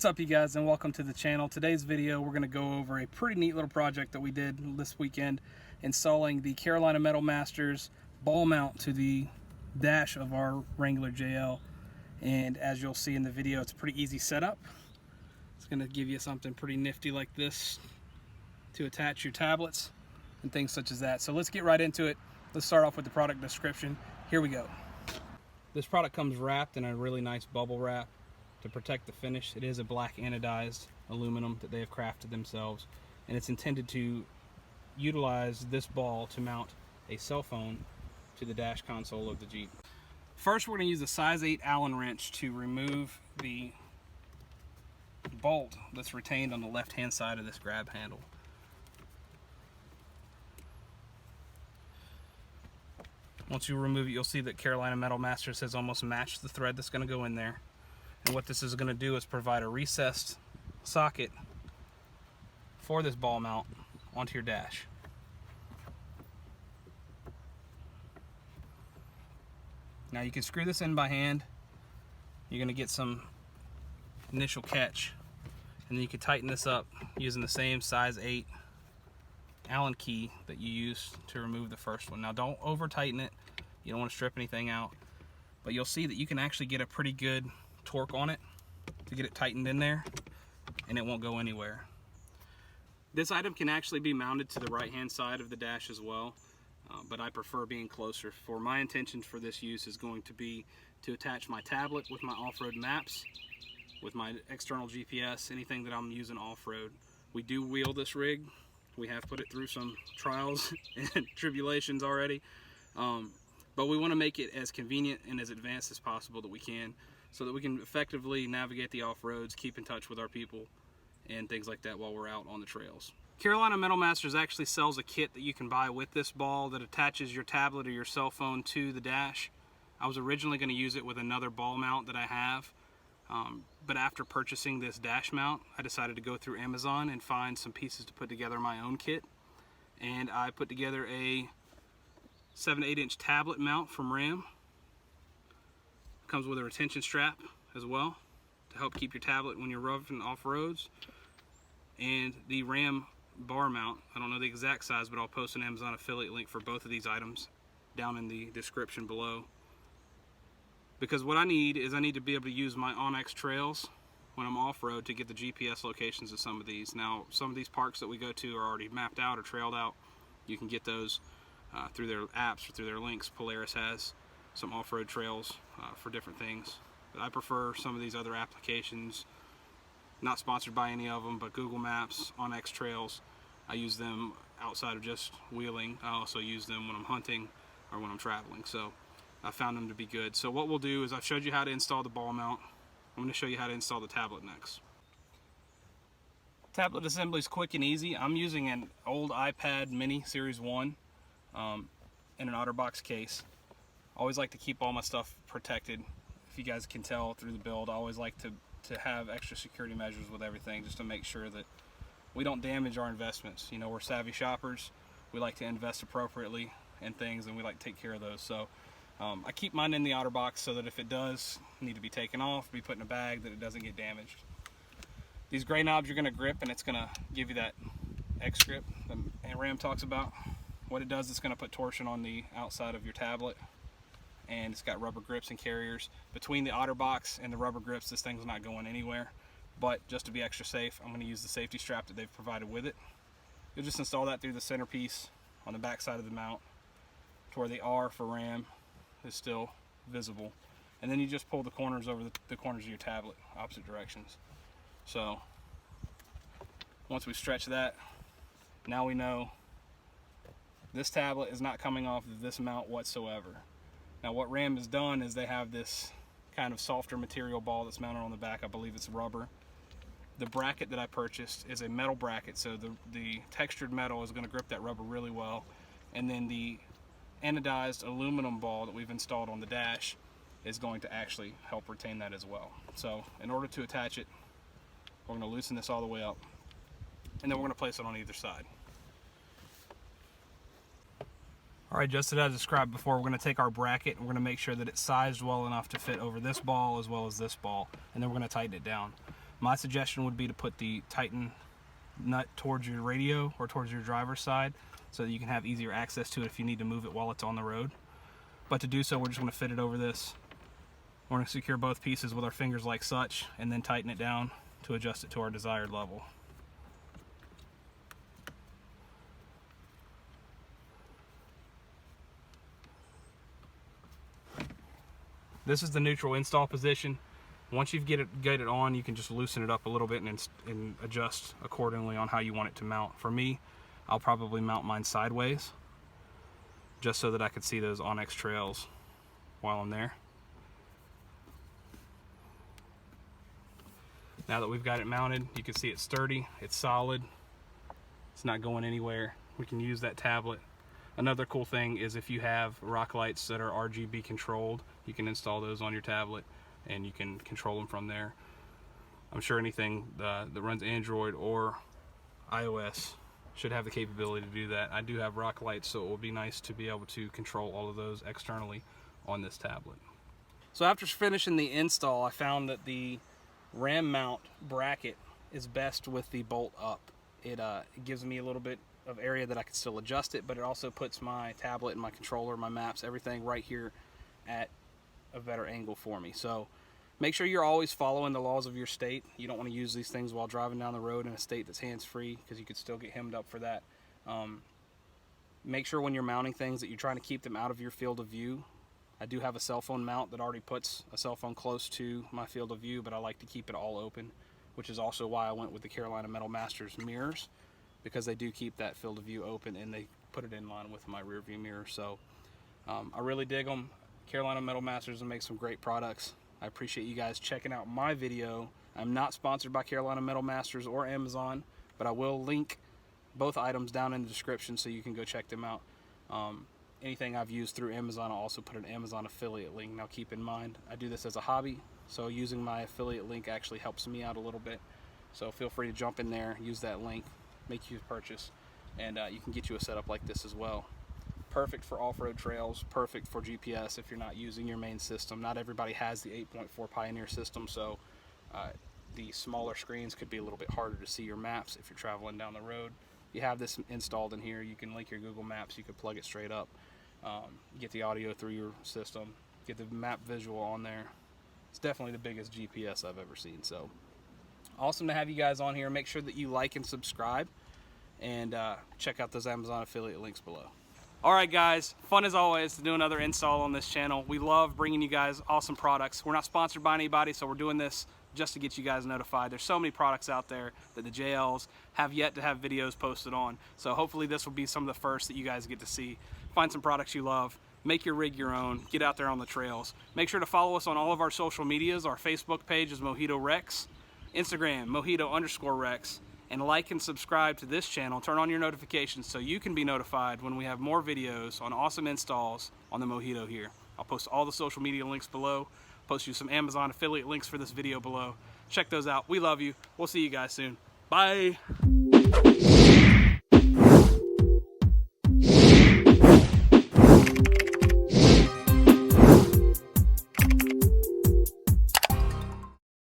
What's up, you guys, and welcome to the channel. Today's video, we're going to go over a pretty neat little project that we did this weekend, installing the Carolina Metal Masters ball mount to the dash of our Wrangler JL. And as you'll see in the video, it's a pretty easy setup. It's going to give you something pretty nifty like this to attach your tablets and things such as that. So let's get right into it. Let's start off with the product description. Here we go. This product comes wrapped in a really nice bubble wrap to protect the finish. It is a black anodized aluminum that they have crafted themselves, and it's intended to utilize this ball to mount a cell phone to the dash console of the Jeep. First, we're going to use a size 8 Allen wrench to remove the bolt that's retained on the left hand side of this grab handle. Once you remove it, you'll see that Carolina Metal Masters has almost matched the thread that's going to go in there. And what this is going to do is provide a recessed socket for this ball mount onto your dash. Now you can screw this in by hand. You're going to get some initial catch, and then you can tighten this up using the same size 8 Allen key that you used to remove the first one. Now don't over tighten it. You don't want to strip anything out, but you'll see that you can actually get a pretty good torque on it to get it tightened in there, and it won't go anywhere. This item can actually be mounted to the right hand side of the dash as well, but I prefer being closer. For my intention for this use is going to be to attach my tablet with my off-road maps, with my external GPS, anything that I'm using off-road. We do wheel this rig. We have put it through some trials and tribulations already, but we want to make it as convenient and as advanced as possible that we can, so that we can effectively navigate the off-roads, keep in touch with our people, and things like that while we're out on the trails. Carolina Metal Masters actually sells a kit that you can buy with this ball that attaches your tablet or your cell phone to the dash. I was originally going to use it with another ball mount that I have, but after purchasing this dash mount, I decided to go through Amazon and find some pieces to put together my own kit. And I put together a 7 to 8 inch tablet mount from Ram. Comes with a retention strap as well to help keep your tablet when you're roughing off roads, and the Ram bar mount. I don't know the exact size, but I'll post an Amazon affiliate link for both of these items down in the description below, because what I need to be able to use my Onyx trails when I'm off-road to get the GPS locations of some of these. Now, some of these parks that we go to are already mapped out or trailed out. You can get those through their apps or through their links. Polaris has some off-road trails for different things. But I prefer some of these other applications, not sponsored by any of them, but Google Maps, Onyx Trails. I use them outside of just wheeling. I also use them when I'm hunting or when I'm traveling. So I found them to be good. So what we'll do is I've showed you how to install the ball mount. I'm going to show you how to install the tablet next. Tablet assembly is quick and easy. I'm using an old iPad mini Series 1 in an OtterBox case. I always like to keep all my stuff protected. If you guys can tell through the build, I always like to have extra security measures with everything, just to make sure that we don't damage our investments. You know, we're savvy shoppers. We like to invest appropriately in things, and we like to take care of those. So I keep mine in the OtterBox so that if it does need to be taken off, be put in a bag, that it doesn't get damaged. These gray knobs you're going to grip, and it's going to give you that X grip that Ram talks about. What it does, it's going to put torsion on the outside of your tablet, and it's got rubber grips and carriers. Between the OtterBox and the rubber grips, this thing's not going anywhere. But just to be extra safe, I'm going to use the safety strap that they've provided with it. You'll just install that through the centerpiece on the back side of the mount to where the R for Ram is still visible. And then you just pull the corners over the corners of your tablet, opposite directions. So once we stretch that, now we know this tablet is not coming off of this mount whatsoever. Now what Ram has done is they have this kind of softer material ball that's mounted on the back. I believe it's rubber. The bracket that I purchased is a metal bracket, so the textured metal is going to grip that rubber really well. And then the anodized aluminum ball that we've installed on the dash is going to actually help retain that as well. So in order to attach it, we're going to loosen this all the way up, and then we're going to place it on either side. Alright, just as I described before, we're going to take our bracket and we're going to make sure that it's sized well enough to fit over this ball as well as this ball, and then we're going to tighten it down. My suggestion would be to put the Titan nut towards your radio or towards your driver's side so that you can have easier access to it if you need to move it while it's on the road. But to do so, we're just going to fit it over this. We're going to secure both pieces with our fingers like such, and then tighten it down to adjust it to our desired level. This is the neutral install position. Once you get it on, you can just loosen it up a little bit and adjust accordingly on how you want it to mount. For me, I'll probably mount mine sideways, just so that I could see those Onyx trails while I'm there. Now that we've got it mounted, you can see it's sturdy, it's solid, it's not going anywhere. We can use that tablet. Another cool thing is if you have rock lights that are RGB controlled, you can install those on your tablet and you can control them from there. I'm sure anything that runs Android or iOS should have the capability to do that. I do have rock lights, so it will be nice to be able to control all of those externally on this tablet. So after finishing the install, I found that the ram mount bracket is best with the bolt up. It gives me a little bit of area that I can still adjust it, but it also puts my tablet and my controller, my maps, everything right here at a better angle for me. So make sure you're always following the laws of your state. You don't want to use these things while driving down the road in a state that's hands-free, because you could still get hemmed up for that. Make sure when you're mounting things that you're trying to keep them out of your field of view. I do have a cell phone mount that already puts a cell phone close to my field of view, but I like to keep it all open, which is also why I went with the Carolina Metal Masters mirrors, because they do keep that field of view open and they put it in line with my rear view mirror. So I really dig them. Carolina Metal Masters make some great products. I appreciate you guys checking out my video. I'm not sponsored by Carolina Metal Masters or Amazon, but I will link both items down in the description so you can go check them out. Anything I've used through Amazon, I'll also put an Amazon affiliate link. Now keep in mind, I do this as a hobby, so using my affiliate link actually helps me out a little bit. So feel free to jump in there, use that link, make you a purchase, and you can get you a setup like this as well. Perfect for off-road trails, perfect for GPS if you're not using your main system. Not everybody has the 8.4 Pioneer system, so the smaller screens could be a little bit harder to see your maps if you're traveling down the road. You have this installed in here, you can link your Google Maps, you can plug it straight up, get the audio through your system, get the map visual on there. It's definitely the biggest GPS I've ever seen. So awesome to have you guys on here. Make sure that you like and subscribe, and check out those Amazon affiliate links below. Alright guys, fun as always to do another install on this channel. We love bringing you guys awesome products. We're not sponsored by anybody, so we're doing this just to get you guys notified. There's so many products out there that the JLs have yet to have videos posted on. So hopefully this will be some of the first that you guys get to see. Find some products you love, make your rig your own, get out there on the trails. Make sure to follow us on all of our social medias. Our Facebook page is Mojito Rex, Instagram Mojito_Rex, and like and subscribe to this channel. Turn on your notifications so you can be notified when we have more videos on awesome installs on the Mojito here. I'll post all the social media links below. Post you some Amazon affiliate links for this video below. Check those out. We love you. We'll see you guys soon. Bye.